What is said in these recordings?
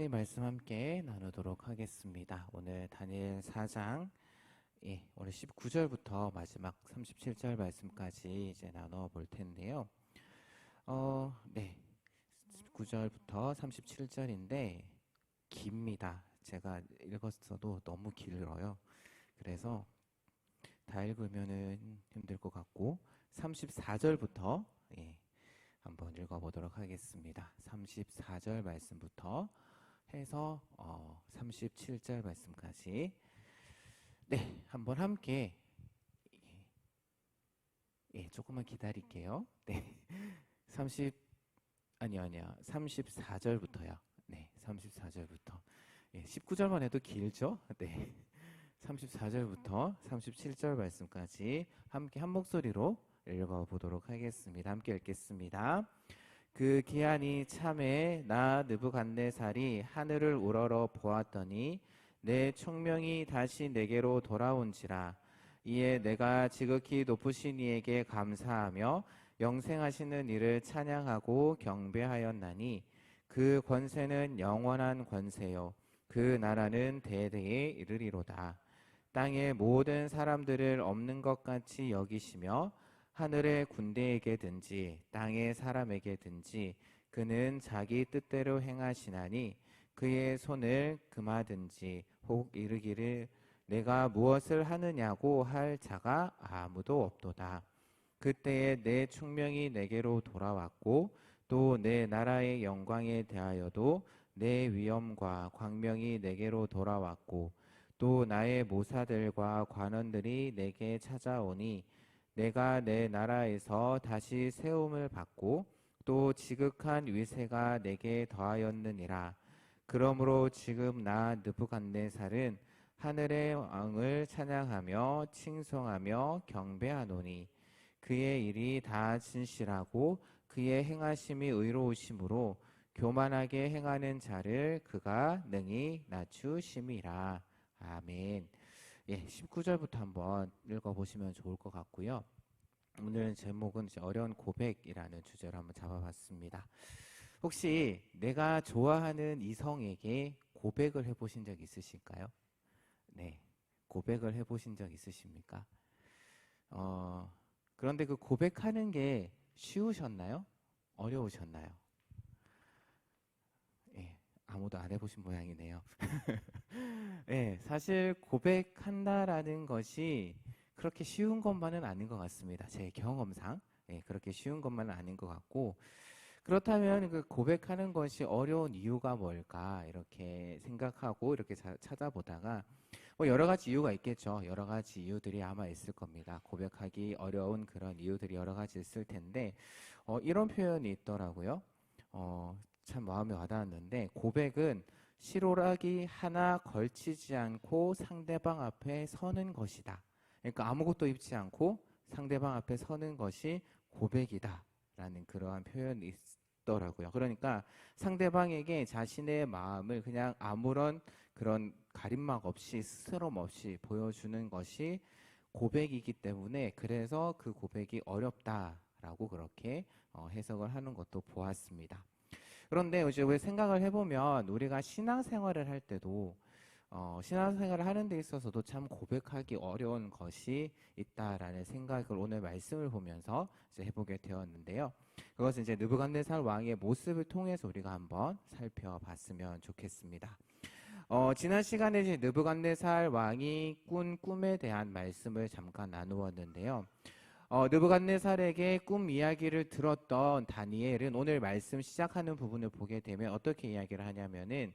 하나님 말씀 함께 나누도록 하겠습니다. 오늘 다니엘 4장 오늘 19절부터 마지막 37절 말씀까지 이제 나눠 볼 텐데요. 19절부터 37절인데 깁니다. 제가 읽었어도 너무 길어요. 그래서 다 읽으면은 힘들 것 같고 34절부터 한번 읽어보도록 하겠습니다. 34절 말씀부터 해서 37절 말씀까지 한번 함께 조금만 기다릴게요. 34절부터요. 34절부터 19절만 해도 길죠? 34절부터 37절 말씀까지 함께 한 목소리로 읽어보도록 하겠습니다. 함께 읽겠습니다. 그 기한이 참에 나 느부갓네살이 하늘을 우러러 보았더니 내 총명이 다시 내게로 돌아온지라. 이에 내가 지극히 높으신 이에게 감사하며 영생하시는 이를 찬양하고 경배하였나니 그 권세는 영원한 권세요 그 나라는 대대에 이르리로다. 땅의 모든 사람들을 없는 것 같이 여기시며 하늘의 군대에게든지 땅의 사람에게든지 그는 자기 뜻대로 행하시나니 그의 손을 금하든지 혹 이르기를 내가 무엇을 하느냐고 할 자가 아무도 없도다. 그때에 내 충명이 내게로 돌아왔고 또 내 나라의 영광에 대하여도 내 위엄과 광명이 내게로 돌아왔고 또 나의 모사들과 관원들이 내게 찾아오니 내가 내 나라에서 다시 세움을 받고 또 지극한 위세가 내게 더하였느니라. 그러므로 지금 나 느부갓네살은 하늘의 왕을 찬양하며 칭송하며 경배하노니 그의 일이 다 진실하고 그의 행하심이 의로우심으로 교만하게 행하는 자를 그가 능히 낮추심이라. 아멘. 19절부터 한번 읽어보시면 좋을 것 같고요. 오늘 제목은 어려운 고백이라는 주제로 한번 잡아봤습니다. 혹시 내가 좋아하는 이성에게 고백을 해보신 적 있으실까요? 고백을 해보신 적 있으십니까? 그런데 그 고백하는 게 쉬우셨나요? 어려우셨나요? 아무도 안 해보신 모양이네요. 사실 고백한다라는 것이 그렇게 쉬운 것만은 아닌 것 같습니다. 제 경험상 그렇게 쉬운 것만은 아닌 것 같고, 그렇다면 그 고백하는 것이 어려운 이유가 뭘까 이렇게 생각하고 이렇게 찾아보다가 뭐 여러 가지 이유가 있겠죠. 여러 가지 이유들이 아마 있을 겁니다. 고백하기 어려운 그런 이유들이 여러 가지 있을 텐데 이런 표현이 있더라고요. 참 마음에 와닿았는데, 고백은 실오라기 하나 걸치지 않고 상대방 앞에 서는 것이다. 그러니까 아무것도 입지 않고 상대방 앞에 서는 것이 고백이다 라는 그러한 표현이 있더라고요. 그러니까 상대방에게 자신의 마음을 그냥 아무런 그런 가림막 없이 스스럼 없이 보여주는 것이 고백이기 때문에, 그래서 그 고백이 어렵다라고 그렇게 해석을 하는 것도 보았습니다. 그런데 이제 왜 생각을 해보면 우리가 신앙생활을 할 때도 신앙생활을 하는 데 있어서도 참 고백하기 어려운 것이 있다라는 생각을 오늘 말씀을 보면서 이제 해보게 되었는데요. 그것은 이제 느부갓네살 왕의 모습을 통해서 우리가 한번 살펴봤으면 좋겠습니다. 지난 시간에 이제 느부갓네살 왕이 꾼 꿈에 대한 말씀을 잠깐 나누었는데요. 느부갓네살에게 꿈 이야기를 들었던 다니엘은 오늘 말씀 시작하는 부분을 보게 되면 어떻게 이야기를 하냐면은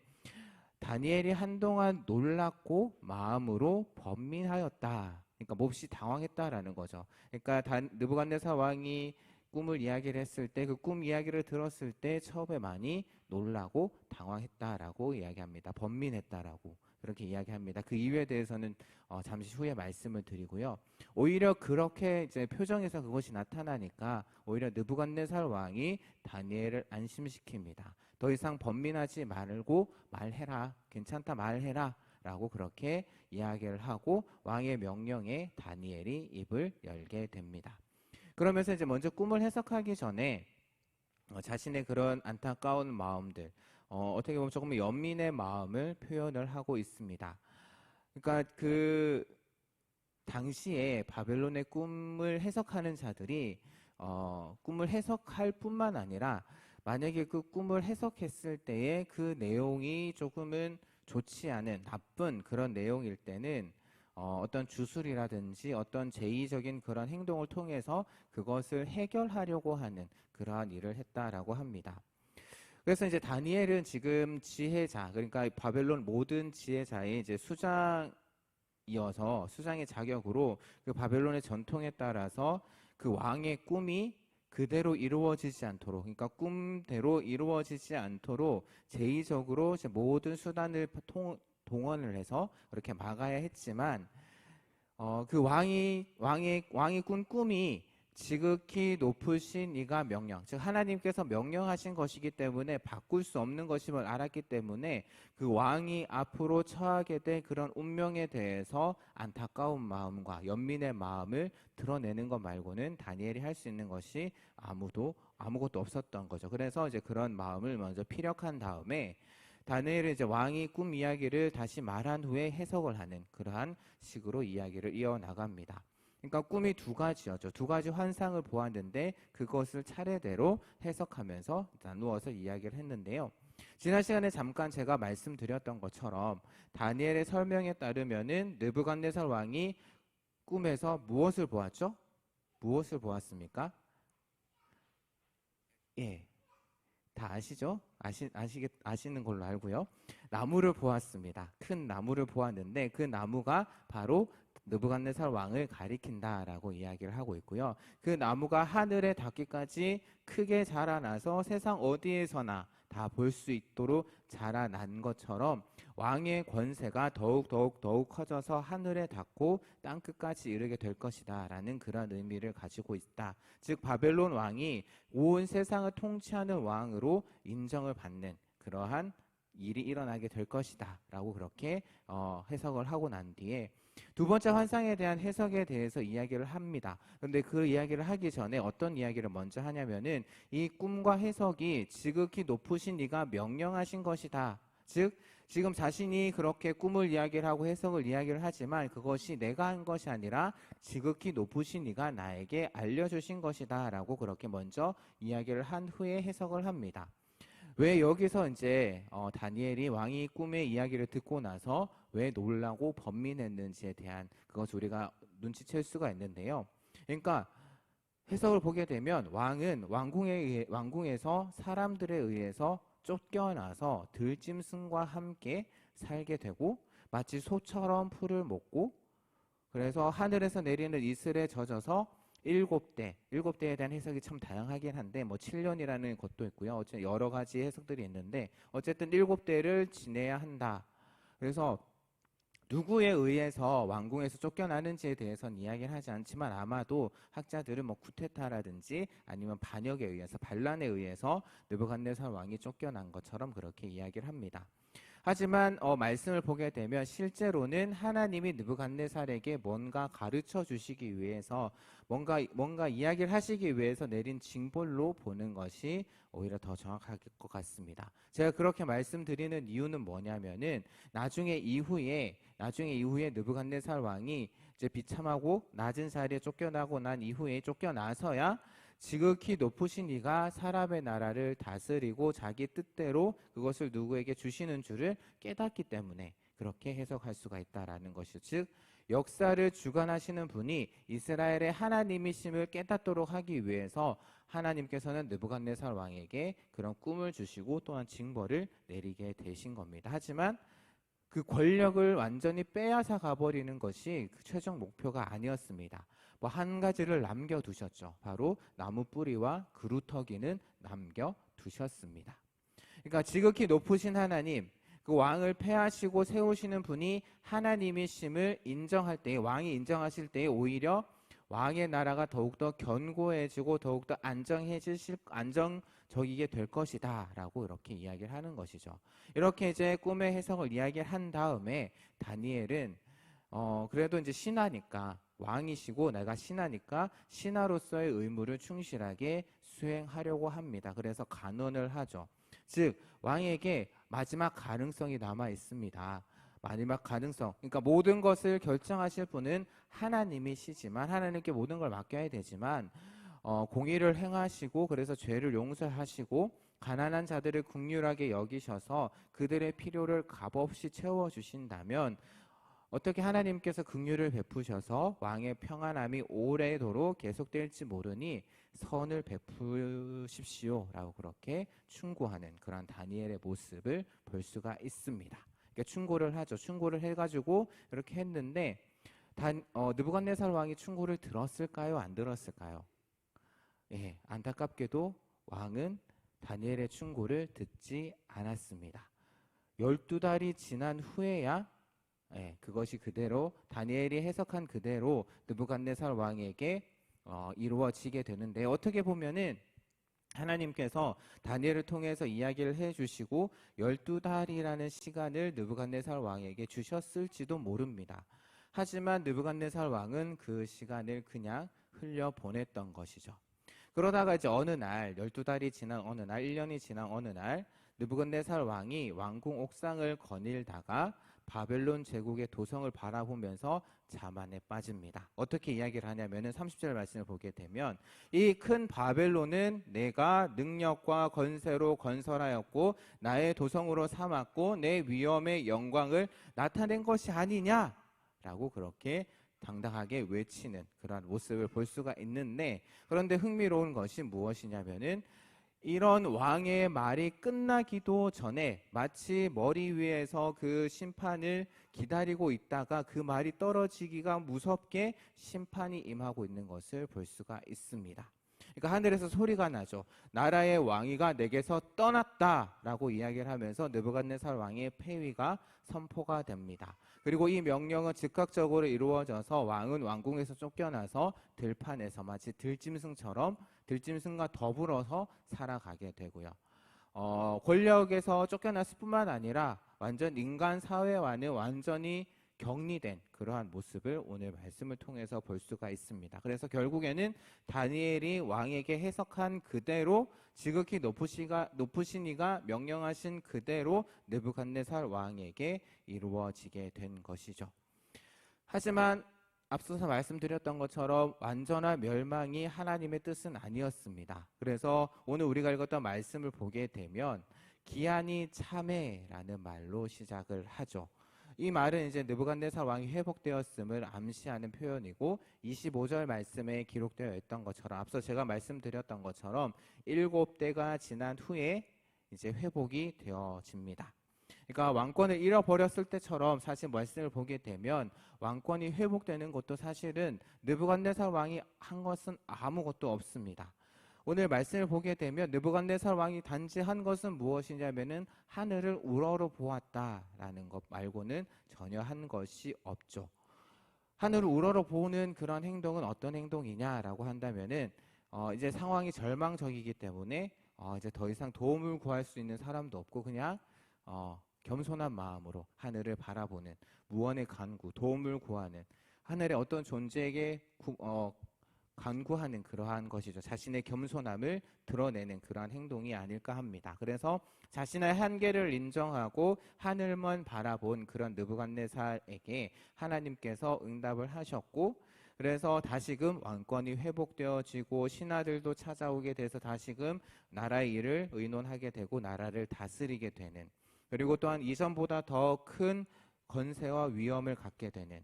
다니엘이 한동안 놀랐고 마음으로 번민하였다. 그러니까 몹시 당황했다라는 거죠. 그러니까 느부갓네살 왕이 꿈을 이야기를 했을 때, 그 꿈 이야기를 들었을 때 처음에 많이 놀라고 당황했다라고 이야기합니다. 번민했다라고 그렇게 이야기합니다. 그 이유에 대해서는 잠시 후에 말씀을 드리고요. 오히려 그렇게 이제 표정에서 그것이 나타나니까 오히려 느부갓네살 왕이 다니엘을 안심시킵니다. 더 이상 번민하지 말고 말해라, 괜찮다 말해라 라고 그렇게 이야기를 하고 왕의 명령에 다니엘이 입을 열게 됩니다. 그러면서 이제 먼저 꿈을 해석하기 전에 자신의 그런 안타까운 마음들, 어떻게 보면 조금 연민의 마음을 표현을 하고 있습니다. 그러니까 그 당시에 바벨론의 꿈을 해석하는 자들이 꿈을 해석할 뿐만 아니라 만약에 그 꿈을 해석했을 때에 그 내용이 조금은 좋지 않은 나쁜 그런 내용일 때는 어떤 주술이라든지 어떤 제의적인 그런 행동을 통해서 그것을 해결하려고 하는 그러한 일을 했다라고 합니다. 그래서 이제 다니엘은 지금 지혜자, 그러니까 바벨론 모든 지혜자의 이제 수장의 자격으로 그 바벨론의 전통에 따라서 그 왕의 꿈이 그대로 이루어지지 않도록, 그러니까 꿈대로 이루어지지 않도록 제의적으로 이제 모든 수단을 동원을 해서 그렇게 막아야 했지만 그 왕이 꾼 꿈이 지극히 높으신 이가 명령, 즉 하나님께서 명령하신 것이기 때문에 바꿀 수 없는 것임을 알았기 때문에 그 왕이 앞으로 처하게 될 그런 운명에 대해서 안타까운 마음과 연민의 마음을 드러내는 것 말고는 다니엘이 할 수 있는 것이 아무것도 없었던 거죠. 그래서 이제 그런 마음을 먼저 피력한 다음에 다니엘은 이제 왕이 꿈 이야기를 다시 말한 후에 해석을 하는 그러한 식으로 이야기를 이어나갑니다. 그러니까 꿈이 두 가지였죠. 두 가지 환상을 보았는데 그것을 차례대로 해석하면서 나누어서 이야기를 했는데요. 지난 시간에 잠깐 제가 말씀드렸던 것처럼 다니엘의 설명에 따르면은 느부갓네살 왕이 꿈에서 무엇을 보았죠? 무엇을 보았습니까? 예. 다 아시죠? 아시는 걸로 알고요. 나무를 보았습니다. 큰 나무를 보았는데 그 나무가 바로 느부갓네살 왕을 가리킨다라고 이야기를 하고 있고요. 그 나무가 하늘에 닿기까지 크게 자라나서 세상 어디에서나 다 볼 수 있도록 자라난 것처럼 왕의 권세가 더욱 커져서 하늘에 닿고 땅 끝까지 이르게 될 것이다 라는 그런 의미를 가지고 있다. 즉 바벨론 왕이 온 세상을 통치하는 왕으로 인정을 받는 그러한 일이 일어나게 될 것이다 라고 그렇게 해석을 하고 난 뒤에 두 번째 환상에 대한 해석에 대해서 이야기를 합니다. 그런데 그 이야기를 하기 전에 어떤 이야기를 먼저 하냐면은 이 꿈과 해석이 지극히 높으신 이가 명령하신 것이다. 즉 지금 자신이 그렇게 꿈을 이야기를 하고 해석을 이야기를 하지만 그것이 내가 한 것이 아니라 지극히 높으신 이가 나에게 알려주신 것이다 라고 그렇게 먼저 이야기를 한 후에 해석을 합니다. 왜 여기서 이제 다니엘이 왕이 꿈의 이야기를 듣고 나서 왜 놀라고 번민했는지에 대한 그것을 우리가 눈치챌 수가 있는데요. 그러니까 해석을 보게 되면 왕은 왕궁에서 사람들에 의해서 쫓겨나서 들짐승과 함께 살게 되고 마치 소처럼 풀을 먹고 그래서 하늘에서 내리는 이슬에 젖어서 일곱 대에 대한 해석이 참 다양하긴 한데 뭐 7년이라는 것도 있고요. 어쨌든 여러 가지 해석들이 있는데 어쨌든 7대를 지내야 한다. 그래서 누구에 의해서 왕궁에서 쫓겨나는지에 대해서는 이야기를 하지 않지만 아마도 학자들은 뭐 쿠데타라든지 아니면 반역에 의해서 반란에 의해서 느부갓네살 왕이 쫓겨난 것처럼 그렇게 이야기를 합니다. 하지만 말씀을 보게 되면 실제로는 하나님이 느부갓네살에게 뭔가 가르쳐 주시기 위해서 뭔가 이야기를 하시기 위해서 내린 징벌로 보는 것이 오히려 더 정확할 것 같습니다. 제가 그렇게 말씀드리는 이유는 뭐냐면은 나중에 이후에 느부갓네살 왕이 이제 비참하고 낮은 자리에 쫓겨나고 난 이후에 쫓겨나서야 지극히 높으신 이가 사람의 나라를 다스리고 자기 뜻대로 그것을 누구에게 주시는 줄을 깨닫기 때문에 그렇게 해석할 수가 있다라는 것이죠. 즉 역사를 주관하시는 분이 이스라엘의 하나님이심을 깨닫도록 하기 위해서 하나님께서는 느부갓네살 왕에게 그런 꿈을 주시고 또한 징벌을 내리게 되신 겁니다. 하지만 그 권력을 완전히 빼앗아 가버리는 것이 그 최종 목표가 아니었습니다. 뭐 한 가지를 남겨두셨죠. 바로 나무 뿌리와 그루터기는 남겨두셨습니다. 그러니까 지극히 높으신 하나님, 그 왕을 폐하시고 세우시는 분이 하나님이심을 인정할 때, 왕이 인정하실 때 오히려 왕의 나라가 더욱더 견고해지고 더욱더 안정적이게 될 것이다 라고 이렇게 이야기를 하는 것이죠. 이렇게 이제 꿈의 해석을 이야기를 한 다음에 다니엘은 그래도 이제 신하니까 왕이시고 내가 신하니까 신하로서의 의무를 충실하게 수행하려고 합니다. 그래서 간언을 하죠. 즉 왕에게 마지막 가능성이 남아 있습니다. 마지막 가능성. 그러니까 모든 것을 결정하실 분은 하나님이시지만 하나님께 모든 걸 맡겨야 되지만 공의를 행하시고 그래서 죄를 용서하시고 가난한 자들을 긍휼하게 여기셔서 그들의 필요를 값없이 채워주신다면 어떻게 하나님께서 긍휼을 베푸셔서 왕의 평안함이 오래도록 계속될지 모르니 선을 베푸십시오라고 그렇게 충고하는 그런 다니엘의 모습을 볼 수가 있습니다. 그러니까 충고를 하죠. 충고를 해가지고 이렇게 했는데 느부갓네살 왕이 충고를 들었을까요? 안 들었을까요? 예, 안타깝게도 왕은 다니엘의 충고를 듣지 않았습니다. 12달이 지난 후에야 그것이 그대로 다니엘이 해석한 그대로 느부갓네살 왕에게 이루어지게 되는데 어떻게 보면은 하나님께서 다니엘을 통해서 이야기를 해주시고 12달이라는 시간을 느부갓네살 왕에게 주셨을지도 모릅니다. 하지만 느부갓네살 왕은 그 시간을 그냥 흘려보냈던 것이죠. 그러다가 이제 어느 날 12달이 지난 어느 날 1년이 지난 어느 날 느부갓네살 왕이 왕궁 옥상을 거닐다가 바벨론 제국의 도성을 바라보면서 자만에 빠집니다. 어떻게 이야기를 하냐면은 30절 말씀을 보게 되면 이 큰 바벨론은 내가 능력과 건세로 건설하였고 나의 도성으로 삼았고 내 위엄의 영광을 나타낸 것이 아니냐라고 그렇게 당당하게 외치는 그러한 모습을 볼 수가 있는데 그런데 흥미로운 것이 무엇이냐면은 이런 왕의 말이 끝나기도 전에 마치 머리 위에서 그 심판을 기다리고 있다가 그 말이 떨어지기가 무섭게 심판이 임하고 있는 것을 볼 수가 있습니다. 그러니까 하늘에서 소리가 나죠. 나라의 왕위가 내게서 떠났다라고 이야기를 하면서 느부갓네살 왕의 폐위가 선포가 됩니다. 그리고 이 명령은 즉각적으로 이루어져서 왕은 왕궁에서 쫓겨나서 들판에서 마치 들짐승과 더불어서 살아가게 되고요. 권력에서 쫓겨났을 뿐만 아니라 완전 인간 사회와는 완전히 격리된 그러한 모습을 오늘 말씀을 통해서 볼 수가 있습니다. 그래서 결국에는 다니엘이 왕에게 해석한 그대로 지극히 높으신 이가 명령하신 그대로 느부갓네살 왕에게 이루어지게 된 것이죠. 하지만 앞서서 말씀드렸던 것처럼 완전한 멸망이 하나님의 뜻은 아니었습니다. 그래서 오늘 우리가 읽었던 말씀을 보게 되면 기한이 참해라는 말로 시작을 하죠. 이 말은 이제 느부갓네살 왕이 회복되었음을 암시하는 표현이고 25절 말씀에 기록되어 있던 것처럼 앞서 제가 말씀드렸던 것처럼 7대가 지난 후에 이제 회복이 되어집니다. 그러니까 왕권을 잃어버렸을 때처럼 사실 말씀을 보게 되면 왕권이 회복되는 것도 사실은 느부갓네살 왕이 한 것은 아무것도 없습니다. 오늘 말씀을 보게 되면 느부갓네살 왕이 단지 한 것은 무엇이냐면은 하늘을 우러러 보았다라는 것 말고는 전혀 한 것이 없죠. 하늘을 우러러 보는 그런 행동은 어떤 행동이냐라고 한다면은 이제 상황이 절망적이기 때문에 이제 더 이상 도움을 구할 수 있는 사람도 없고 그냥 겸손한 마음으로 하늘을 바라보는 무언의 간구, 도움을 구하는 하늘의 어떤 존재에게 간구하는 그러한 것이죠. 자신의 겸손함을 드러내는 그러한 행동이 아닐까 합니다. 그래서 자신의 한계를 인정하고 하늘만 바라본 그런 느부갓네살에게 하나님께서 응답을 하셨고 그래서 다시금 왕권이 회복되어지고 신하들도 찾아오게 돼서 다시금 나라의 일을 의논하게 되고 나라를 다스리게 되는 그리고 또한 이전보다 더 큰 건세와 위엄을 갖게 되는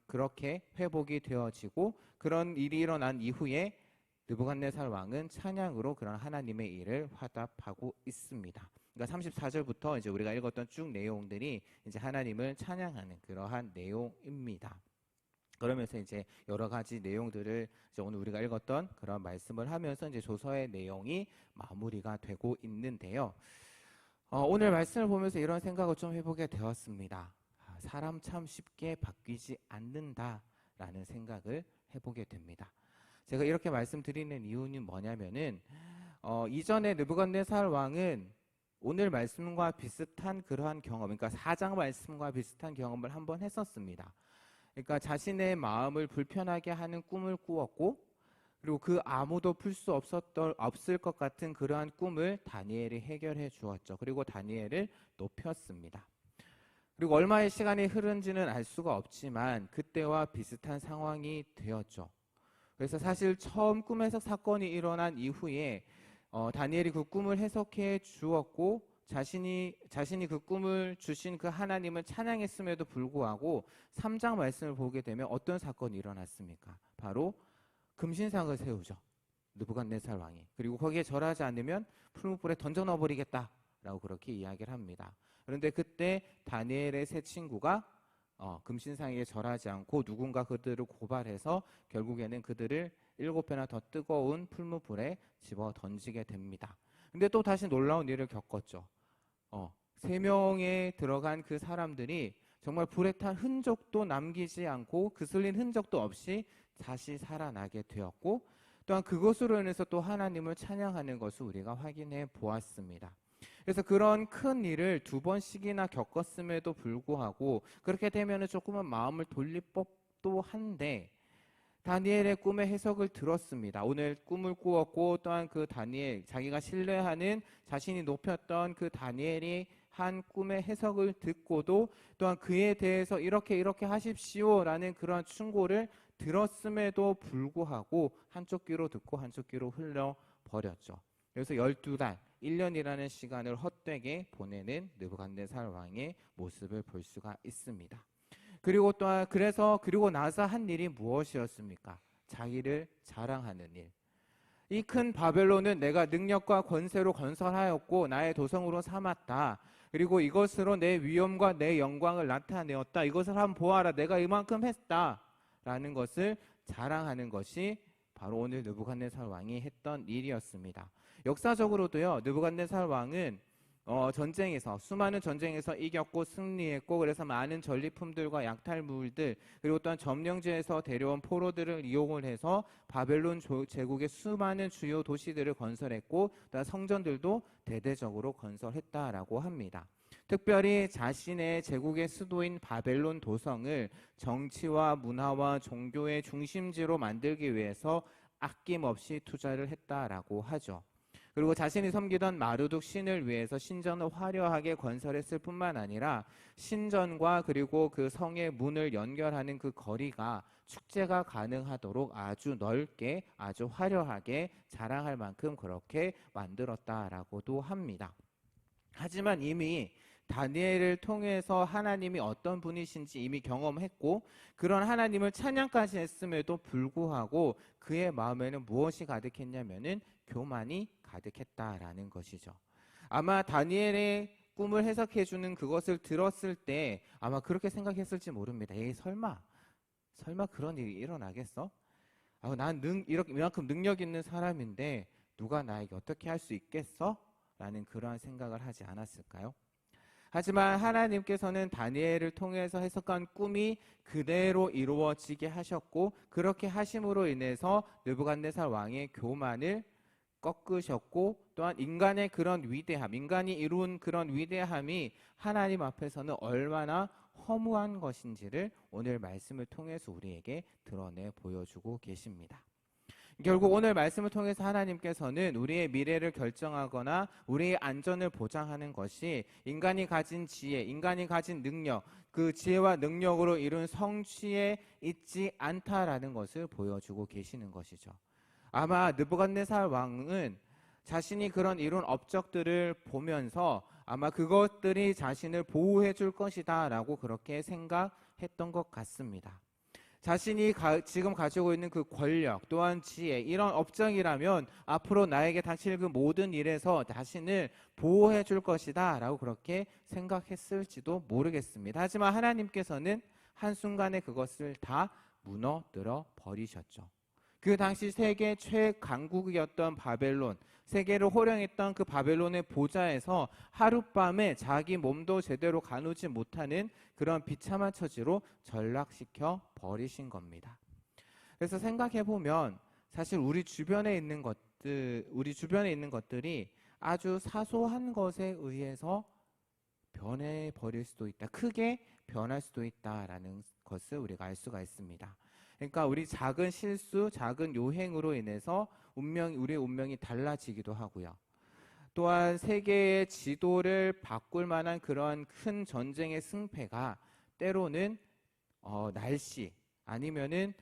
그렇게 회복이 되어지고 그런 일이 일어난 이후에 느부갓네살 왕은 찬양으로 그런 하나님의 일을 화답하고 있습니다. 그러니까 34절부터 이제 우리가 읽었던 쭉 내용들이 이제 하나님을 찬양하는 그러한 내용입니다. 그러면서 이제 여러 가지 내용들을 이제 오늘 우리가 읽었던 그런 말씀을 하면서 이제 조서의 내용이 마무리가 되고 있는데요. 오늘 말씀을 보면서 이런 생각을 좀 해보게 되었습니다. 사람 참 쉽게 바뀌지 않는다라는 생각을 해보게 됩니다. 제가 이렇게 말씀드리는 이유는 뭐냐면은 이전에 느부갓네살 왕은 오늘 말씀과 비슷한 그러한 경험, 그러니까 4장 말씀과 비슷한 경험을 한번 했었습니다. 그러니까 자신의 마음을 불편하게 하는 꿈을 꾸었고 그리고 그 아무도 풀 수 없을 것 같은 그러한 꿈을 다니엘이 해결해 주었죠. 그리고 다니엘을 높였습니다. 그리고 얼마의 시간이 흐른지는 알 수가 없지만 그때와 비슷한 상황이 되었죠. 그래서 사실 처음 꿈 해석 사건이 일어난 이후에 다니엘이 그 꿈을 해석해 주었고 자신이 그 꿈을 주신 그 하나님을 찬양했음에도 불구하고 3장 말씀을 보게 되면 어떤 사건이 일어났습니까? 바로 금신상을 세우죠. 느부갓네살 왕이. 그리고 거기에 절하지 않으면 풀무불에 던져 넣어버리겠다라고 그렇게 이야기를 합니다. 그런데 그때 다니엘의 세 친구가 금신상에 절하지 않고 누군가 그들을 고발해서 결국에는 그들을 7배나 더 뜨거운 풀무불에 집어 던지게 됩니다. 근데 또 다시 놀라운 일을 겪었죠. 3명에 들어간 그 사람들이 정말 불에 탄 흔적도 남기지 않고 그슬린 흔적도 없이 다시 살아나게 되었고, 또한 그것으로 인해서 또 하나님을 찬양하는 것을 우리가 확인해 보았습니다. 그래서 그런 큰 일을 2번씩이나 겪었음에도 불구하고 그렇게 되면 조금은 마음을 돌릴 법도 한데, 다니엘의 꿈의 해석을 들었습니다. 오늘 꿈을 꾸었고 또한 그 다니엘, 자기가 신뢰하는 자신이 높였던 그 다니엘이 한 꿈의 해석을 듣고도 또한 그에 대해서 이렇게 하십시오라는 그런 충고를 들었음에도 불구하고 한쪽 귀로 듣고 한쪽 귀로 흘려버렸죠. 그래서 12달, 1년이라는 시간을 헛되게 보내는 느부갓네살 왕의 모습을 볼 수가 있습니다. 그리고 또한 그리고 나서 한 일이 무엇이었습니까? 자기를 자랑하는 일. 이 큰 바벨론은 내가 능력과 권세로 건설하였고 나의 도성으로 삼았다. 그리고 이것으로 내 위엄과 내 영광을 나타내었다. 이것을 한번 보아라. 내가 이만큼 했다. 라는 것을 자랑하는 것이 바로 오늘 느부갓네살 왕이 했던 일이었습니다. 역사적으로도요, 느부갓네살 왕은 수많은 전쟁에서 이겼고 승리했고, 그래서 많은 전리품들과 약탈물들, 그리고 또한 점령지에서 데려온 포로들을 이용을 해서 바벨론 제국의 수많은 주요 도시들을 건설했고, 또한 성전들도 대대적으로 건설했다라고 합니다. 특별히 자신의 제국의 수도인 바벨론 도성을 정치와 문화와 종교의 중심지로 만들기 위해서 아낌없이 투자를 했다라고 하죠. 그리고 자신이 섬기던 마르둑 신을 위해서 신전을 화려하게 건설했을 뿐만 아니라 신전과 그리고 그 성의 문을 연결하는 그 거리가 축제가 가능하도록 아주 넓게 아주 화려하게 자랑할 만큼 그렇게 만들었다라고도 합니다. 하지만 이미 다니엘을 통해서 하나님이 어떤 분이신지 이미 경험했고, 그런 하나님을 찬양까지 했음에도 불구하고 그의 마음에는 무엇이 가득했냐면은 교만이 가득했다라는 것이죠. 아마 다니엘의 꿈을 해석해주는 그것을 들었을 때 아마 그렇게 생각했을지 모릅니다. 설마 그런 일이 일어나겠어? 난 이만큼 능력 있는 사람인데 누가 나에게 어떻게 할 수 있겠어? 라는 그러한 생각을 하지 않았을까요? 하지만 하나님께서는 다니엘을 통해서 해석한 꿈이 그대로 이루어지게 하셨고, 그렇게 하심으로 인해서 느부갓네살 왕의 교만을 꺾으셨고, 또한 인간의 그런 위대함, 인간이 이룬 그런 위대함이 하나님 앞에서는 얼마나 허무한 것인지를 오늘 말씀을 통해서 우리에게 드러내 보여주고 계십니다. 결국 오늘 말씀을 통해서 하나님께서는 우리의 미래를 결정하거나 우리의 안전을 보장하는 것이 인간이 가진 지혜, 인간이 가진 능력, 그 지혜와 능력으로 이룬 성취에 있지 않다라는 것을 보여주고 계시는 것이죠. 아마 느부갓네살 왕은 자신이 그런 이룬 업적들을 보면서 아마 그것들이 자신을 보호해 줄 것이다 라고 그렇게 생각했던 것 같습니다. 자신이 지금 가지고 있는 그 권력 또한 지혜, 이런 업적이라면 앞으로 나에게 닥칠 그 모든 일에서 자신을 보호해 줄 것이다 라고 그렇게 생각했을지도 모르겠습니다. 하지만 하나님께서는 한순간에 그것을 다 무너뜨려 버리셨죠. 그 당시 세계 최강국이었던 바벨론, 세계를 호령했던 그 바벨론의 보좌에서 하룻밤에 자기 몸도 제대로 가누지 못하는 그런 비참한 처지로 전락시켜 버리신 겁니다. 그래서 생각해 보면 사실 우리 주변에 있는 것들이 아주 사소한 것에 의해서 변해 버릴 수도 있다. 크게 변할 수도 있다라는 것을 우리가 알 수가 있습니다. 그러니까 우리 작은 실수, 작은 요행으로 인해서 우리의 운명이 달라지기도 하고요. 또한 세계의 지도를 바꿀 만한 그런 큰 전쟁의 승패가 때로는 날씨 아니면은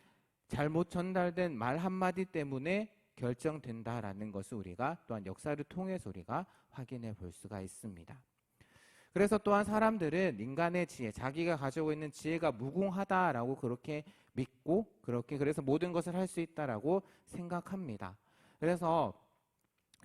잘못 전달된 말 한마디 때문에 결정된다라는 것을 우리가 또한 역사를 통해서 우리가 확인해 볼 수가 있습니다. 그래서 또한 사람들은 인간의 지혜, 자기가 가지고 있는 지혜가 무궁하다라고 그렇게 믿고 그래서 모든 것을 할 수 있다라고 생각합니다. 그래서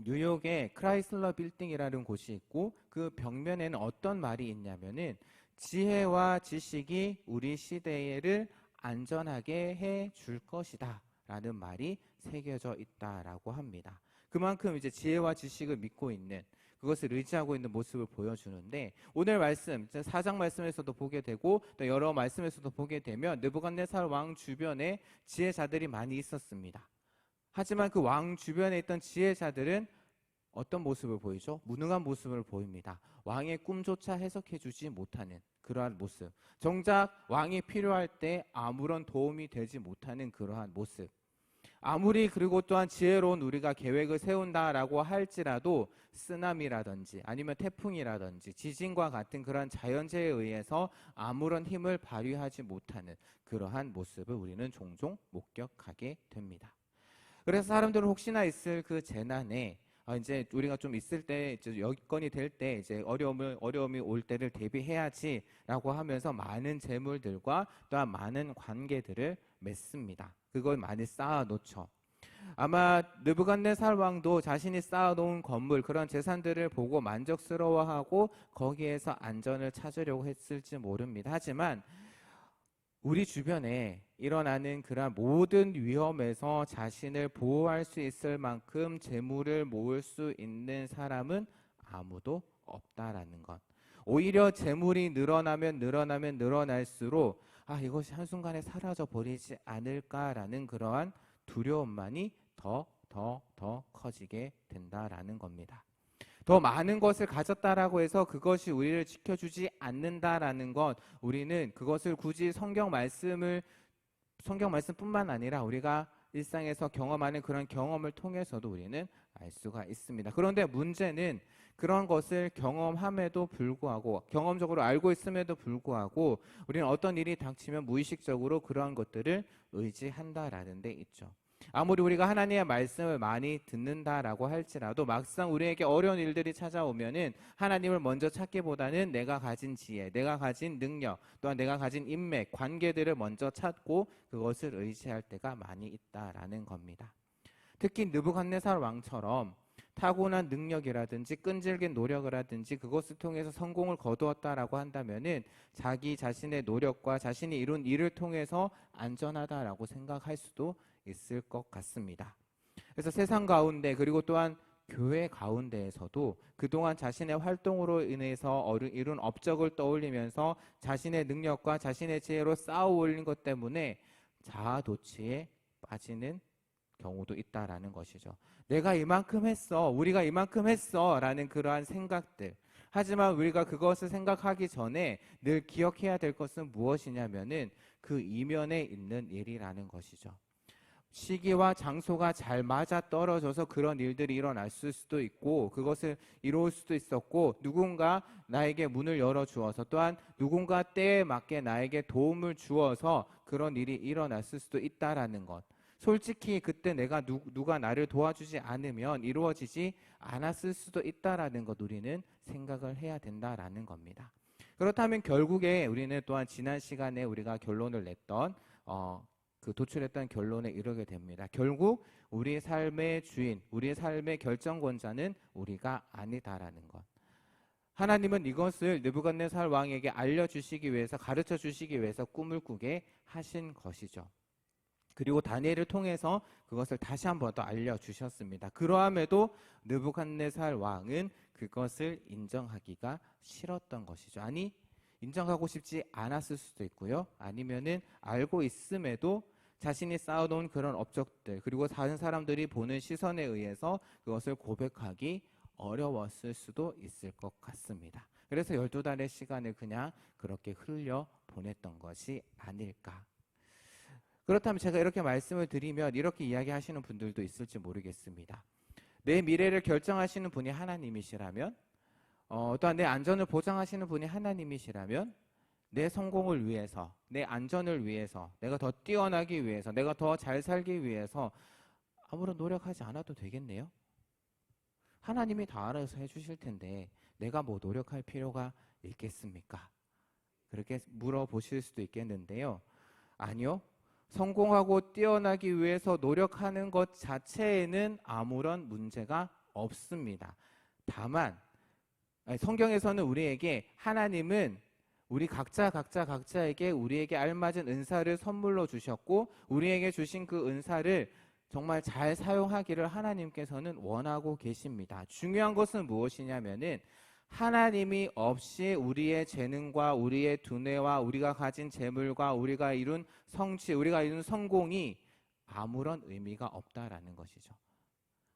뉴욕에 크라이슬러 빌딩이라는 곳이 있고 그 벽면에는 어떤 말이 있냐면은 지혜와 지식이 우리 시대를 안전하게 해 줄 것이다 라는 말이 새겨져 있다라고 합니다. 그만큼 이제 지혜와 지식을 믿고 있는 그것을 의지하고 있는 모습을 보여주는데 오늘 말씀 4장 말씀에서도 보게 되고 또 여러 말씀에서도 보게 되면 느부갓네살 왕 주변에 지혜자들이 많이 있었습니다. 하지만 그 왕 주변에 있던 지혜자들은 어떤 모습을 보이죠? 무능한 모습을 보입니다. 왕의 꿈조차 해석해 주지 못하는 그러한 모습. 정작 왕이 필요할 때 아무런 도움이 되지 못하는 그러한 모습. 아무리 그리고 또한 지혜로운 우리가 계획을 세운다라고 할지라도 쓰나미라든지 아니면 태풍이라든지 지진과 같은 그러한 자연재해에 의해서 아무런 힘을 발휘하지 못하는 그러한 모습을 우리는 종종 목격하게 됩니다. 그래서 사람들은 혹시나 있을 그 재난에 이제 우리가 좀 있을 때 이제 여건이 될 때 이제 어려움이 올 때를 대비해야지라고 하면서 많은 재물들과 또한 많은 관계들을 맺습니다. 그걸 많이 쌓아놓죠. 아마 느부갓네살 왕도 자신이 쌓아놓은 건물 그런 재산들을 보고 만족스러워하고 거기에서 안전을 찾으려고 했을지 모릅니다. 하지만 우리 주변에 일어나는 그런 모든 위험에서 자신을 보호할 수 있을 만큼 재물을 모을 수 있는 사람은 아무도 없다라는 것. 오히려 재물이 늘어날수록 이것이 한순간에 사라져 버리지 않을까라는 그러한 두려움만이 더 커지게 된다라는 겁니다. 더 많은 것을 가졌다라고 해서 그것이 우리를 지켜주지 않는다라는 것, 우리는 그것을 굳이 성경 말씀뿐만 아니라 우리가 일상에서 경험하는 그런 경험을 통해서도 우리는 알 수가 있습니다. 그런데 문제는 그런 것을 경험함에도 불구하고 경험적으로 알고 있음에도 불구하고 우리는 어떤 일이 닥치면 무의식적으로 그러한 것들을 의지한다라는 데 있죠. 아무리 우리가 하나님의 말씀을 많이 듣는다라고 할지라도 막상 우리에게 어려운 일들이 찾아오면은 하나님을 먼저 찾기보다는 내가 가진 지혜, 내가 가진 능력, 또한 내가 가진 인맥, 관계들을 먼저 찾고 그것을 의지할 때가 많이 있다라는 겁니다. 특히 느부갓네살 왕처럼 타고난 능력이라든지 끈질긴 노력을 하든지 그것을 통해서 성공을 거두었다라고 한다면은 자기 자신의 노력과 자신이 이룬 일을 통해서 안전하다라고 생각할 수도 있을 것 같습니다. 그래서 세상 가운데 그리고 또한 교회 가운데에서도 그동안 자신의 활동으로 인해서 이룬 업적을 떠올리면서 자신의 능력과 자신의 지혜로 쌓아 올린 것 때문에 자아도취에 빠지는 경우도 있다라는 것이죠. 내가 이만큼 했어, 우리가 이만큼 했어 라는 그러한 생각들. 하지만 우리가 그것을 생각하기 전에 늘 기억해야 될 것은 무엇이냐면은 그 이면에 있는 일이라는 것이죠. 시기와 장소가 잘 맞아 떨어져서 그런 일들이 일어났을 수도 있고 그것을 이루을 수도 있었고 누군가 나에게 문을 열어주어서 또한 누군가 때에 맞게 나에게 도움을 주어서 그런 일이 일어났을 수도 있다라는 것. 솔직히 그때 누가 나를 도와주지 않으면 이루어지지 않았을 수도 있다라는 것 우리는 생각을 해야 된다라는 겁니다. 그렇다면 결국에 우리는 또한 지난 시간에 우리가 결론을 냈던 도출했던 결론에 이르게 됩니다. 결국 우리의 삶의 주인, 우리의 삶의 결정권자는 우리가 아니다라는 것. 하나님은 이것을 느부갓네살 왕에게 알려주시기 위해서 가르쳐 주시기 위해서 꿈을 꾸게 하신 것이죠. 그리고 다니엘을 통해서 그것을 다시 한 번 더 알려주셨습니다. 그러함에도 느부갓네살 왕은 그것을 인정하기가 싫었던 것이죠. 아니 인정하고 싶지 않았을 수도 있고요. 아니면은 알고 있음에도 자신이 쌓아놓은 그런 업적들 그리고 다른 사람들이 보는 시선에 의해서 그것을 고백하기 어려웠을 수도 있을 것 같습니다. 그래서 12달의 시간을 그냥 그렇게 흘려 보냈던 것이 아닐까. 그렇다면 제가 이렇게 말씀을 드리면 이렇게 이야기하시는 분들도 있을지 모르겠습니다. 내 미래를 결정하시는 분이 하나님이시라면, 또한 내 안전을 보장하시는 분이 하나님이시라면, 내 성공을 위해서, 내 안전을 위해서, 내가 더 뛰어나기 위해서, 내가 더 잘 살기 위해서 아무런 노력하지 않아도 되겠네요. 하나님이 다 알아서 해주실 텐데 내가 뭐 노력할 필요가 있겠습니까? 그렇게 물어보실 수도 있겠는데요. 아니요. 성공하고 뛰어나기 위해서 노력하는 것 자체에는 아무런 문제가 없습니다. 다만 성경에서는 우리에게 하나님은 우리 각자에게 우리에게 알맞은 은사를 선물로 주셨고 우리에게 주신 그 은사를 정말 잘 사용하기를 하나님께서는 원하고 계십니다. 중요한 것은 무엇이냐면은 하나님이 없이 우리의 재능과 우리의 두뇌와 우리가 가진 재물과 우리가 이룬 성취, 우리가 이룬 성공이 아무런 의미가 없다라는 것이죠.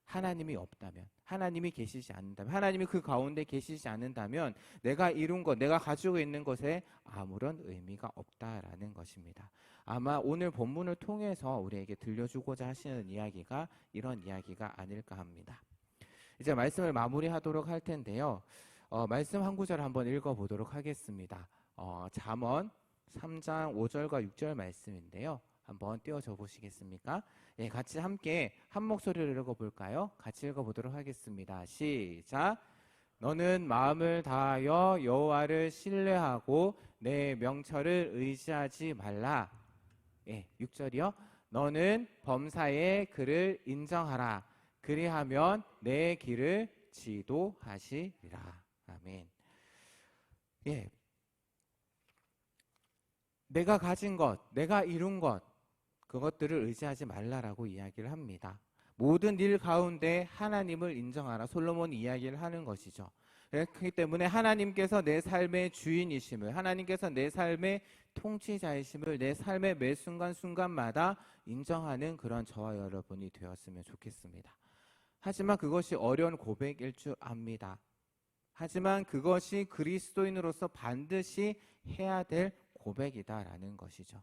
하나님이 없다면, 하나님이 계시지 않는다면, 하나님이 그 가운데 계시지 않는다면 내가 이룬 것, 내가 가지고 있는 것에 아무런 의미가 없다라는 것입니다. 아마 오늘 본문을 통해서 우리에게 들려주고자 하시는 이야기가 이런 이야기가 아닐까 합니다. 이제 말씀을 마무리하도록 할 텐데요. 말씀 한 구절 한번 읽어보도록 하겠습니다. 잠언 3장 5절과 6절 말씀인데요. 한번 띄워줘 보시겠습니까? 예, 같이 함께 한 목소리로 읽어볼까요? 같이 읽어보도록 하겠습니다. 시작! 너는 마음을 다하여 여호와를 신뢰하고 내 명철을 의지하지 말라. 예, 6절이요. 너는 범사의 그를 인정하라. 그리하면 내 길을 지도하시리라. 아멘. 예, 내가 가진 것, 내가 이룬 것, 그것들을 의지하지 말라라고 이야기를 합니다. 모든 일 가운데 하나님을 인정하라. 솔로몬이 이야기를 하는 것이죠. 그렇기 때문에 하나님께서 내 삶의 주인이심을, 하나님께서 내 삶의 통치자이심을 내 삶의 매 순간순간마다 인정하는 그런 저와 여러분이 되었으면 좋겠습니다. 하지만 그것이 어려운 고백일 줄 압니다. 하지만 그것이 그리스도인으로서 반드시 해야 될 고백이다라는 것이죠.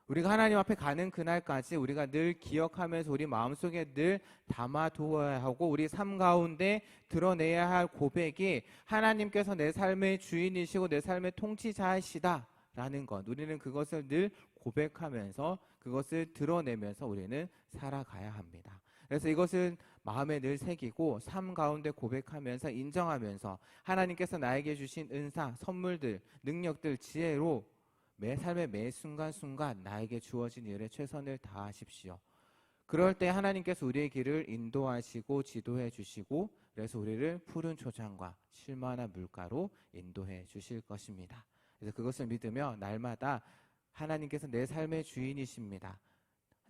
우리가 하나님 앞에 가는 그날까지 우리가 늘 기억하면서 우리 마음속에 늘 담아두어야 하고 우리 삶 가운데 드러내야 할 고백이 하나님께서 내 삶의 주인이시고 내 삶의 통치자이시다라는 것, 우리는 그것을 늘 고백하면서 그것을 드러내면서 우리는 살아가야 합니다. 그래서 이것은 마음에 늘 새기고 삶 가운데 고백하면서 인정하면서 하나님께서 나에게 주신 은사, 선물들, 능력들, 지혜로 매 삶의 매 순간순간 나에게 주어진 일에 최선을 다하십시오. 그럴 때 하나님께서 우리의 길을 인도하시고 지도해 주시고 그래서 우리를 푸른 초장과 쉴만한 물가로 인도해 주실 것입니다. 그래서 그것을 믿으며 날마다 하나님께서 내 삶의 주인이십니다.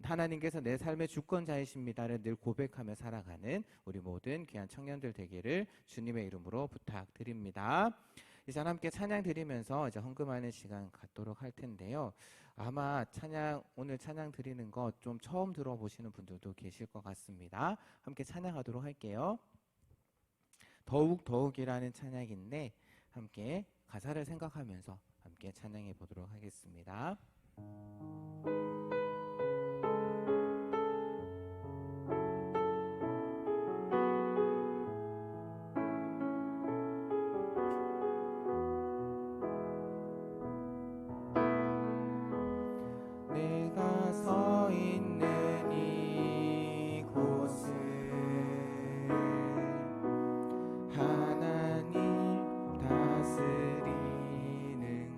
하나님께서 내 삶의 주권자이십니다를 늘 고백하며 살아가는 우리 모든 귀한 청년들 되기를 주님의 이름으로 부탁드립니다. 이제 함께 찬양 드리면서 이제 헌금하는 시간 갖도록 할 텐데요. 아마 오늘 찬양 드리는 거 좀 처음 들어보시는 분들도 계실 것 같습니다. 함께 찬양하도록 할게요. 더욱이라는 찬양인데 함께 가사를 생각하면서 함께 찬양해 보도록 하겠습니다. 내가 서 있는 이곳은 하나님 다스리는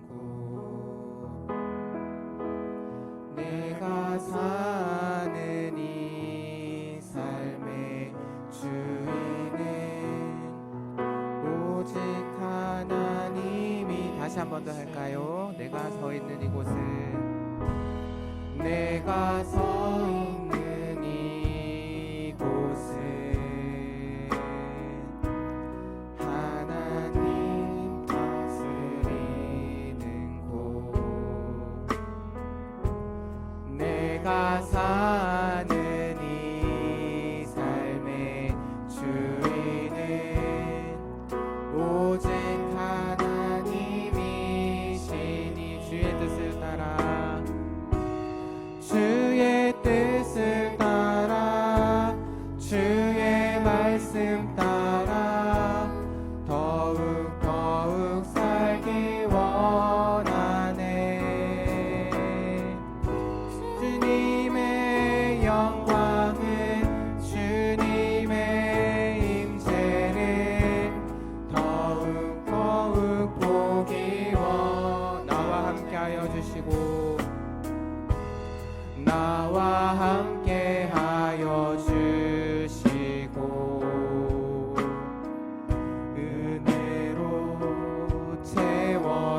곳, 내가 사는 이 삶의 주인은 오직 하나님이. 다시 한 번 더 할까요? 내가 서 있는 이곳은, 내가 서 있는 이곳은 하나님 다스리는 곳, 내가 사는 이 삶의 주인은 오직 하나님이시니. 주의 뜻을 따라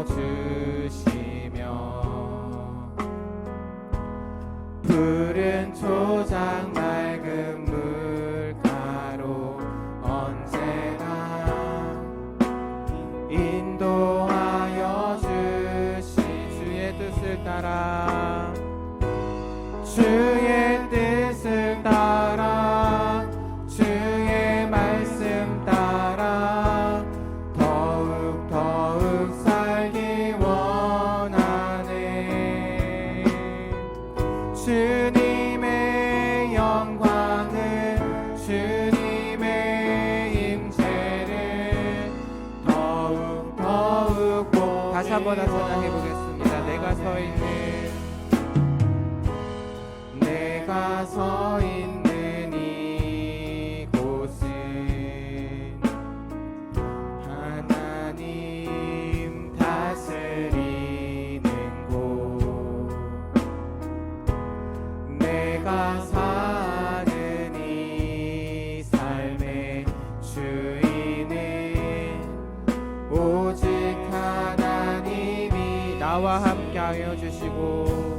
주시며 푸른 초장 맑은 물가로 언제나 인도하여 주시 주의 뜻을 따라 주의 뜻을 따라 주의 말씀 따라 더욱 살기 원하네 주님의 영광을 주님의 임재를 더욱 다시 한번 찬양해 보겠습니다. 내가 서 있는 이곳은 하나님 다스리는 곳 내가 사는 이 삶의 주인은 오직 하나님이 나와 함께 하여 주시고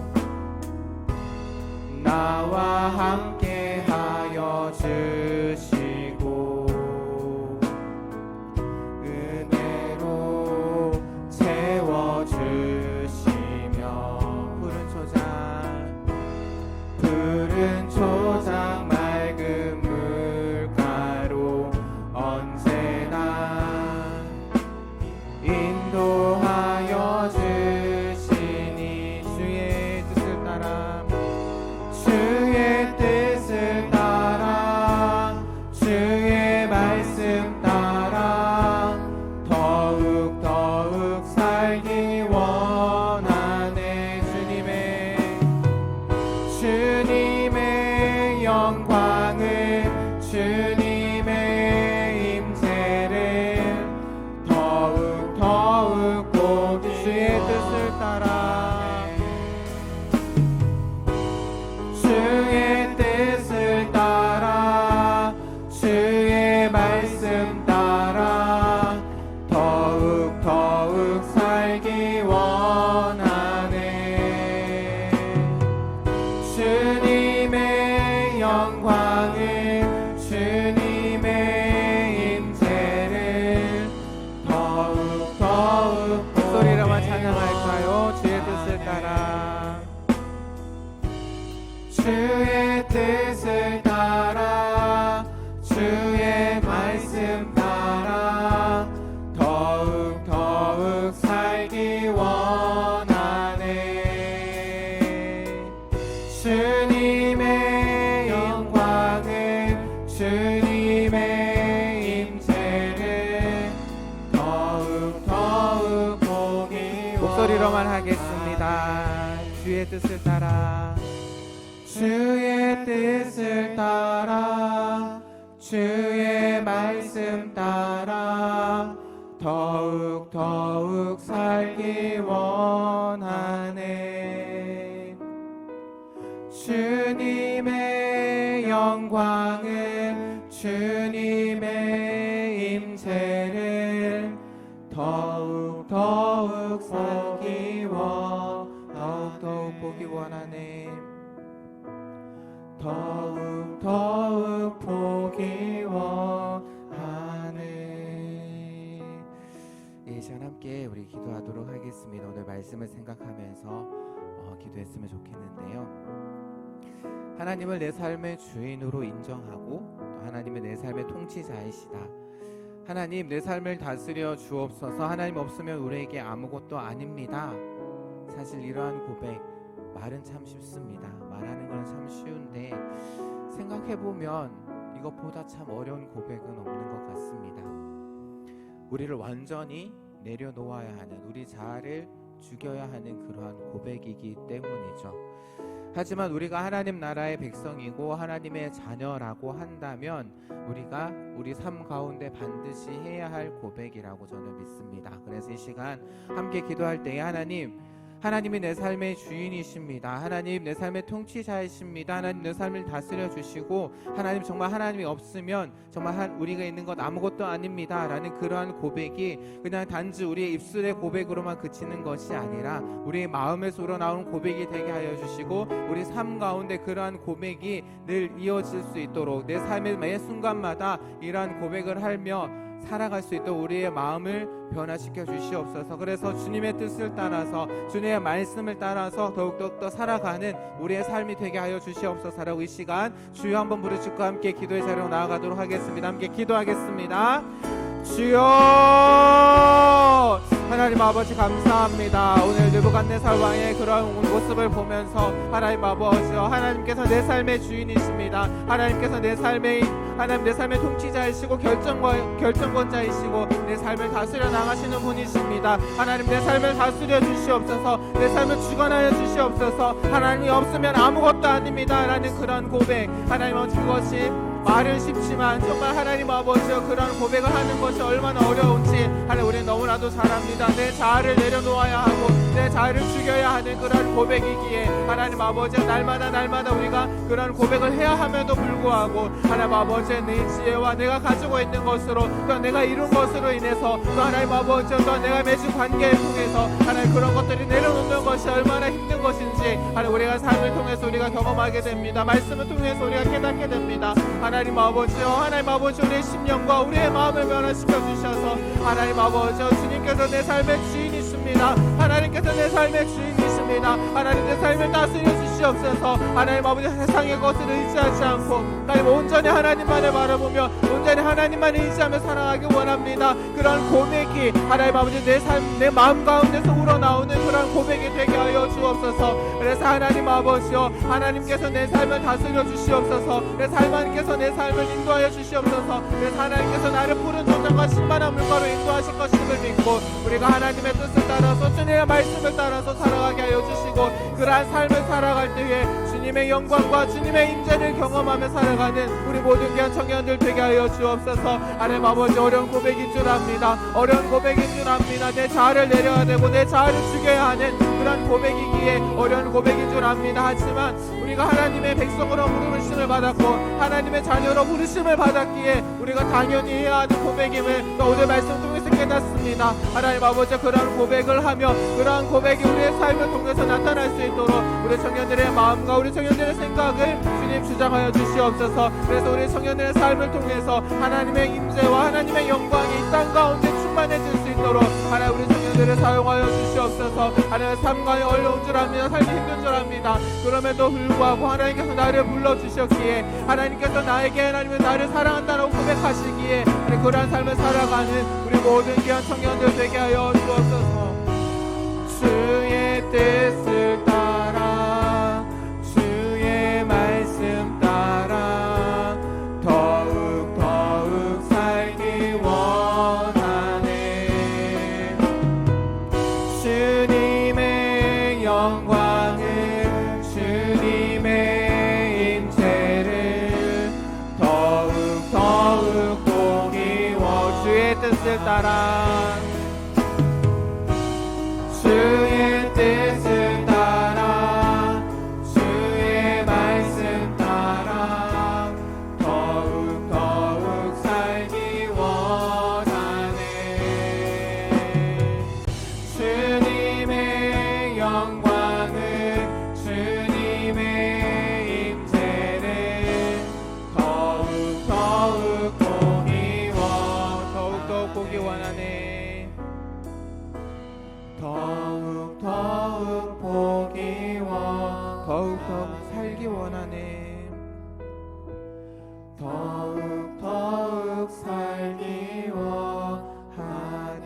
나와 함께 하여 주시고 은혜로 채워주시며 푸른 초장 맑은 물가로 언제나 인도하여 주시니 주의 뜻을 따라 주의 뜻을 따라 주의 말씀 따라 더욱 살기 원하네 주님의 영광을 주님의 임재를 더욱 보기 주의 뜻을 따라 주의 뜻을 따라 주의 말씀 따라 더욱 살기 원하네 주님의 영광을 주님의 임재를 더욱 목소리로만 찬양할까요? 주의 뜻을 따라 주의 뜻을 따라 주의 말씀 따라 더욱 살기 원하네 주님의 영광을 주님의 임재를 더욱 보기 목소리로만 하겠습니다. 주의 뜻을 따라 주의 뜻을 따라 주의 말씀 따라 더욱 살기 원하네 주님의 영광을 주님의 임재를 더욱 보기 원하네 더욱 보기 원하네. 이 시간 함께 우리 기도하도록 하겠습니다. 오늘 말씀을 생각하면서 기도했으면 좋겠는데요. 하나님을 내 삶의 주인으로 인정하고 또 하나님은 내 삶의 통치자이시다. 하나님 내 삶을 다스려 주옵소서. 하나님 없으면 우리에게 아무것도 아닙니다. 사실 이러한 고백 말은 참 쉽습니다. 말하는 건 참 쉬운데 생각해보면 이것보다 참 어려운 고백은 없는 것 같습니다. 우리를 완전히 내려놓아야 하는 우리 자아를 죽여야 하는 그러한 고백이기 때문이죠. 하지만 우리가 하나님 나라의 백성이고 하나님의 자녀라고 한다면 우리가 우리 삶 가운데 반드시 해야 할 고백이라고 저는 믿습니다. 그래서 이 시간 함께 기도할 때에 하나님 하나님이 내 삶의 주인이십니다. 하나님 내 삶의 통치자이십니다. 하나님 내 삶을 다스려 주시고 하나님 정말 하나님이 없으면 정말 우리가 있는 것 아무것도 아닙니다 라는 그러한 고백이 그냥 단지 우리의 입술의 고백으로만 그치는 것이 아니라 우리의 마음에서 우러나오는 고백이 되게 하여 주시고 우리 삶 가운데 그러한 고백이 늘 이어질 수 있도록 내 삶의 매 순간마다 이러한 고백을 하며 살아갈 수 있도록 우리의 마음을 변화시켜 주시옵소서. 그래서 주님의 뜻을 따라서 주님의 말씀을 따라서 더욱더 살아가는 우리의 삶이 되게 하여 주시옵소서라고 이 시간 주여 한번 부르시고 함께 기도의 자리로 나아가도록 하겠습니다. 함께 기도하겠습니다. 주여 하나님 아버지 감사합니다. 오늘 느부갓네살 왕의 그런 모습을 보면서 하나님 아버지여 하나님께서 내 삶의 주인이십니다. 하나님께서 내 삶의 통치자이시고 결정권자이시고 내 삶을 다스려 나가시는 분이십니다. 하나님 내 삶을 다스려 주시옵소서. 내 삶을 주관하여 주시옵소서. 하나님이 없으면 아무것도 아닙니다 라는 그런 고백 하나님 아버지 그것이 말은 쉽지만 정말 하나님 아버지여 그런 고백을 하는 것이 얼마나 어려운지 하나님 우리는 너무나도 잘 압니다. 내 자아를 내려놓아야 하고 내 자아를 죽여야 하는 그런 고백이기에 하나님 아버지여 날마다 우리가 그런 고백을 해야 함에도 불구하고 하나님 아버지의 내 지혜와 내가 가지고 있는 것으로 또 내가 이룬 것으로 인해서 또 하나님 아버지여 또 내가 맺은 관계를 통해서 하나님 그런 것들이 내려놓는 것이 얼마나 힘든 것인지 하나님 우리가 삶을 통해서 우리가 경험하게 됩니다. 말씀을 통해서 우리가 깨닫게 됩니다. 하나님 아버지 우리의 심령과 우리의 마음을 변화시켜 주셔서 하나님 아버지 주님께서 내 삶의 주인이십니다. 하나님께서 내 삶의 주인이십니다. 하나님 내 삶을 다스려 주시옵소서. 하나님 아버지 세상의 것을 의지하지 않고 하나님 온전히 하나님만을 바라보며 온전히 하나님만을 의지하며 살아가기 원합니다. 그런 고백이 하나님 아버지 내 마음 가운데서 우러나오는 그런 고백이 되게 하여 주옵소서. 그래서 하나님 아버지여 하나님께서 내 삶을 다스려 주시옵소서. 그래서 하나님께서 내 삶을 인도하여 주시옵소서. 그래서 하나님께서 나를 푸른 조정과 신만한 물가로 인도하실 것임을 믿고 우리가 하나님의 뜻을 따라서 주님의 말씀을 따라서 살아가게 하여 주시고 그러한 삶을 살아갈 때에 주님의 영광과 주님의 임재를 경험하며 살아가는 우리 모든 귀한 청년들 되게 하여 주옵소서. 하나님 아버지 어려운 고백인 줄 압니다. 어려운 고백인 줄 압니다. 내 자아를 내려야 되고 내 자아를 죽여야 하는 그런 고백이기에 어려운 고백인 줄 압니다. 하지만 우리가 하나님의 백성으로 부르심을 받았고 하나님의 자녀로 부르심을 받았기에 우리가 당연히 해야 하는 고백임을 오늘 말씀 통해서 깨닫습니다. 하나님 아버지 그러한 고백을 하며 그러한 고백이 우리의 삶을 통해서 나타날 수 있도록 우리 청년들의 마음과 우리 청년들의 생각을 주님 주장하여 주시옵소서. 그래서 우리 청년들의 삶을 통해서 하나님의 임재와 하나님의 영광이 이 땅 가운데 충만해질 수 있도록 하나님 우리 청년들을 사용하여 주시옵소서. 하나님의 삶과의 어려운 줄 압니다. 삶이 힘든 줄 압니다. 그럼에도 불구하고 하나님께서 나를 불러주셨기에 하나님께서 나에게 하나님은 나를 사랑한다라고 고백하시기에 그러한 삶을 살아가는 우리 모든 귀한 청년들 되게 하여 주옵소서. 주의 뜻을 따라 주의 말씀 따라 더욱 살기 원하네. 주님의 영광을 주님의 임재를 더욱 보기 원 주의 뜻을 따라 주의 뜻을 따라 주의 말씀 따라 더욱 살기 원하네. 주님의 영광을 주님의 임재를 더욱 보기 원하네. 더욱 보기 더욱 살기 원하네. 더욱 살기 원하네.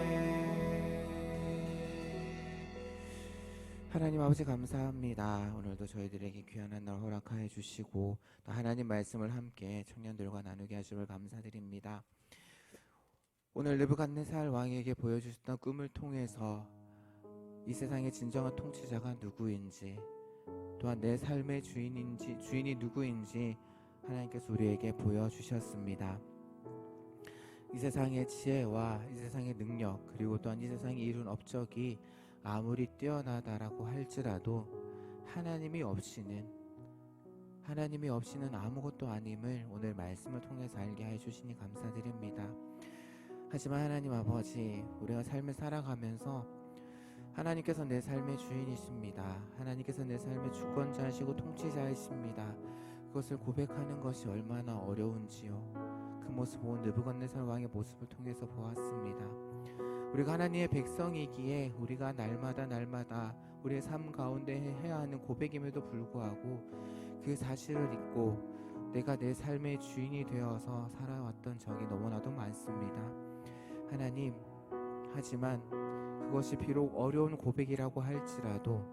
하나님 아버지 감사합니다. 오늘도 저희들에게 귀한 한 날 허락하여 주시고 또 하나님 말씀을 함께 청년들과 나누게 하심을 감사드립니다. 오늘 느부갓네살 왕에게 보여주셨던 꿈을 통해서 이 세상의 진정한 통치자가 누구인지 또한 내 삶의 주인이 누구인지 하나님께서 우리에게 보여주셨습니다. 이 세상의 지혜와 이 세상의 능력 그리고 또한 이 세상이 이룬 업적이 아무리 뛰어나다라고 할지라도 하나님이 없이는 아무것도 아님을 오늘 말씀을 통해서 알게 해주시니 감사드립니다. 하지만 하나님 아버지, 우리가 삶을 살아가면서 하나님께서 내 삶의 주인이십니다. 하나님께서 내 삶의 주권자이시고 통치자이십니다. 그것을 고백하는 것이 얼마나 어려운지요. 그 모습 온 느부갓네살 왕의 모습을 통해서 보았습니다. 우리가 하나님의 백성이기에 우리가 날마다 우리의 삶 가운데 해야 하는 고백임에도 불구하고 그 사실을 잊고 내가 내 삶의 주인이 되어서 살아왔던 적이 너무나도 많습니다. 하나님, 하지만 그것이 비록 어려운 고백이라고 할지라도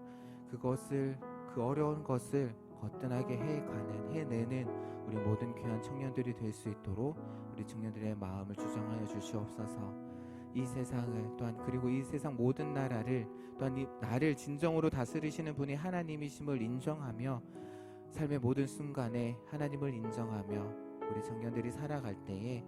그 어려운 것을 거뜬하게 해내는 우리 모든 귀한 청년들이 될 수 있도록 우리 청년들의 마음을 주장하여 주시옵소서. 이 세상을 또한, 그리고 이 세상 모든 나라를 또한 나를 진정으로 다스리시는 분이 하나님이심을 인정하며 삶의 모든 순간에 하나님을 인정하며 우리 청년들이 살아갈 때에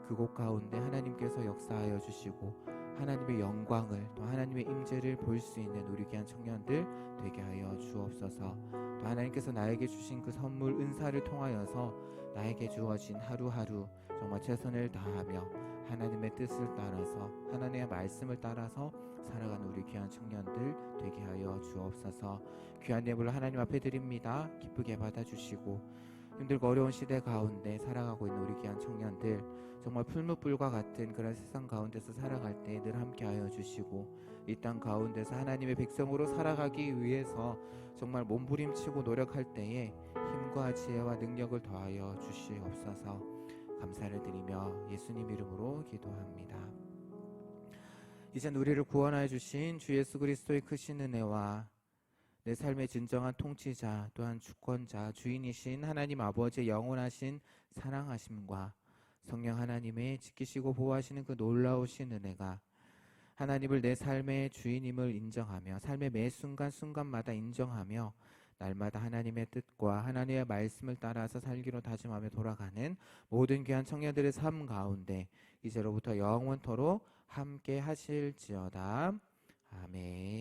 그곳 가운데 하나님께서 역사하여 주시고 하나님의 영광을, 또 하나님의 임재를 볼 수 있는 우리 귀한 청년들 되게 하여 주옵소서. 또 하나님께서 나에게 주신 그 선물 은사를 통하여서 나에게 주어진 하루하루 정말 최선을 다하며 하나님의 뜻을 따라서, 하나님의 말씀을 따라서 살아가는 우리 귀한 청년들 되게 하여 주옵소서. 귀한 예물을 하나님 앞에 드립니다. 기쁘게 받아주시고 힘들고 어려운 시대 가운데 살아가고 있는 우리 귀한 청년들, 정말 풀무불과 같은 그런 세상 가운데서 살아갈 때 늘 함께하여 주시고 이 땅 가운데서 하나님의 백성으로 살아가기 위해서 정말 몸부림치고 노력할 때에 힘과 지혜와 능력을 더하여 주시옵소서. 감사를 드리며 예수님 이름으로 기도합니다. 이젠 우리를 구원하여 주신 주 예수 그리스도의 크신 은혜와 내 삶의 진정한 통치자, 또한 주권자, 주인이신 하나님 아버지의 영원하신 사랑하심과 성령 하나님의 지키시고 보호하시는 그 놀라우신 은혜가 하나님을 내 삶의 주인임을 인정하며 삶의 매 순간순간마다 인정하며 날마다 하나님의 뜻과 하나님의 말씀을 따라서 살기로 다짐하며 돌아가는 모든 귀한 청년들의 삶 가운데 이제로부터 영원토록 함께 하실지어다. 아멘.